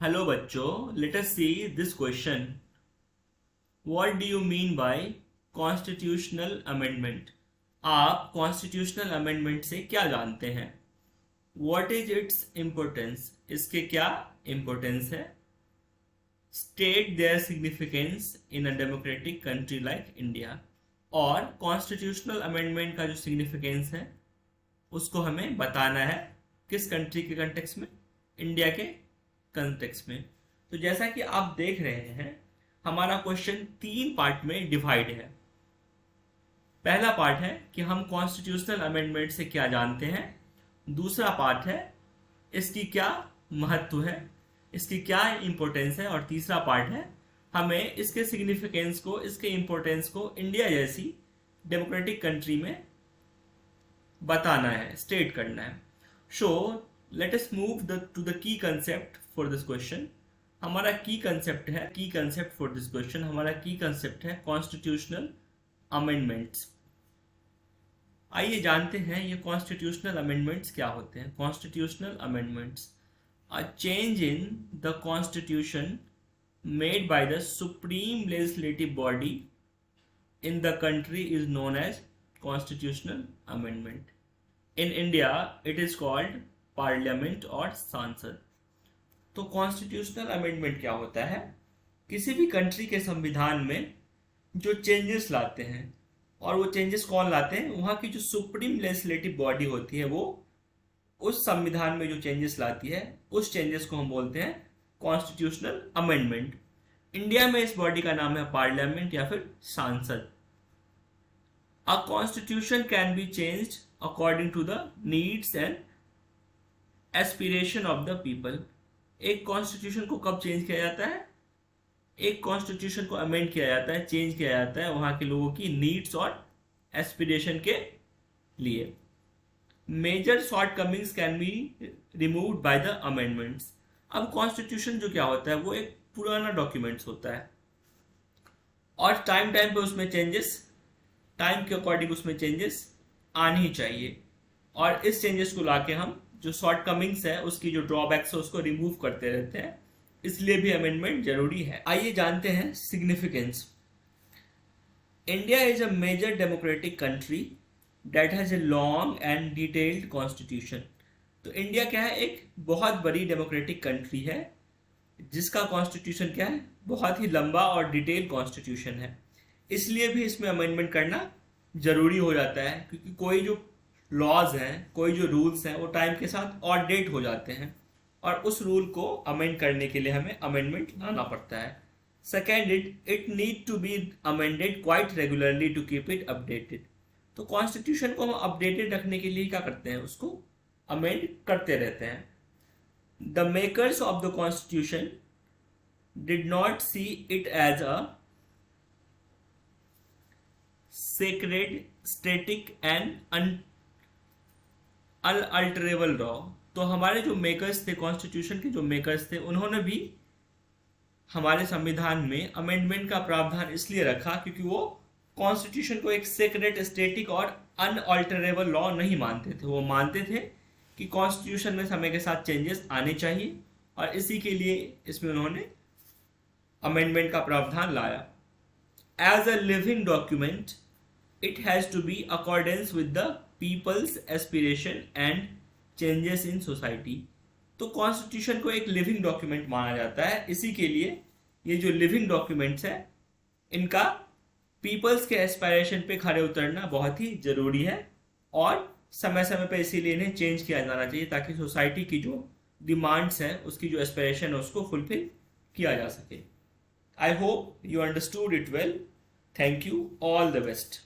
Hello बच्चों, let us see this question. What do you mean by constitutional amendment? आप constitutional amendment से क्या जानते हैं? What is its importance? इसके क्या इम्पोर्टेंस है? State their significance in a democratic country like India. और कॉन्स्टिट्यूशनल अमेंडमेंट का जो सिग्निफिकेंस है उसको हमें बताना है. किस कंट्री के कंटेक्स्ट में? इंडिया के कंटेक्स्ट में. तो जैसा कि आप देख रहे हैं, हमारा क्वेश्चन 3 पार्ट में डिवाइड है. पहला पार्ट है कि हम कॉन्स्टिट्यूशनल अमेंडमेंट से क्या जानते हैं. दूसरा पार्ट है इसकी क्या महत्व है, इसकी क्या इंपॉर्टेंस है. और तीसरा पार्ट है हमें इसके सिग्निफिकेंस को, इसके इंपॉर्टेंस को इंडिया जैसी डेमोक्रेटिक कंट्री में बताना है, स्टेट करना है. So let us move to the key concept for this question. हमारा key concept for this question हमारा की कंसेप्ट है कॉन्स्टिट्यूशनल अमेंडमेंट्स. आइए जानते हैं ये कॉन्स्टिट्यूशनल अमेंडमेंट्स क्या होते हैं. Constitutional amendments, a change in the constitution made by the supreme legislative body in the country is known as constitutional amendment. In India it is called parliament और सांसद. तो कॉन्स्टिट्यूशनल अमेंडमेंट क्या होता है? किसी भी कंट्री के संविधान में जो चेंजेस लाते हैं, और वो चेंजेस कौन लाते हैं? वहाँ की जो सुप्रीम लेजिस्लेटिव बॉडी होती है वो उस संविधान में जो चेंजेस लाती है उस चेंजेस को हम बोलते हैं कॉन्स्टिट्यूशनल अमेंडमेंट. इंडिया में इस बॉडी का नाम है पार्लियामेंट या फिर सांसद. A constitution can be changed according to the needs and aspiration of the people. एक कॉन्स्टिट्यूशन को कब चेंज किया जाता है? एक कॉन्स्टिट्यूशन को अमेंड किया जाता है, चेंज किया जाता है वहां के लोगों की नीड्स और एस्पिरेशन के लिए. Major shortcomings can be removed by the amendments. अब कॉन्स्टिट्यूशन जो क्या होता है वो एक पुराना डॉक्यूमेंट्स होता है और टाइम टाइम पे उसमें चेंजेस, टाइम के अकॉर्डिंग उसमें चेंजेस आनी ही चाहिए. और इस चेंजेस को लाके हम जो शॉर्टकमिंग्स है, उसकी जो ड्रॉबैक्स है उसको रिमूव करते रहते हैं. इसलिए भी अमेंडमेंट जरूरी है. आइए जानते हैं significance. India is a major democratic country that has a long and detailed constitution. तो इंडिया क्या है? एक बहुत बड़ी डेमोक्रेटिक कंट्री है जिसका कॉन्स्टिट्यूशन क्या है? बहुत ही लंबा और डिटेल कॉन्स्टिट्यूशन है. इसलिए भी इसमें अमेंडमेंट करना जरूरी हो जाता है, क्योंकि कोई जो लॉज हैं, कोई जो रूल्स हैं वो टाइम के साथ आउटडेट हो जाते हैं और उस रूल को अमेंड करने के लिए हमें अमेंडमेंट लाना पड़ता है. Second, it need to be amended quite regularly to keep it updated. तो कॉन्स्टिट्यूशन को हम अपडेटेड रखने के लिए क्या करते हैं? उसको अमेंड करते रहते हैं. The makers of the constitution did not see it as a sacred, static and unalterable law. तो हमारे जो मेकर्स थे, कॉन्स्टिट्यूशन के जो मेकर्स थे, उन्होंने भी हमारे संविधान में अमेंडमेंट का प्रावधान इसलिए रखा क्योंकि वो कॉन्स्टिट्यूशन को एक सेक्रेट, स्टेटिक और अनअल्टरेबल लॉ नहीं मानते थे. वो मानते थे कि कॉन्स्टिट्यूशन में समय के साथ चेंजेस आने चाहिए और इसी के लिए इसमें उन्होंने अमेंडमेंट का प्रावधान लाया. As a living document it has to be accordance with the people's aspiration and changes in society. तो कॉन्स्टिट्यूशन को एक लिविंग डॉक्यूमेंट माना जाता है. इसी के लिए ये जो लिविंग डॉक्यूमेंट्स है इनका पीपल्स के एस्पायरेशन पे खड़े उतरना बहुत ही जरूरी है और समय समय पर इसीलिए इन्हें चेंज किया जाना चाहिए ताकि सोसाइटी की जो डिमांड्स हैं, उसकी जो एस्पिरेशन है उसको फुलफिल किया जा सके. I hope you understood it well. Thank you. All the best.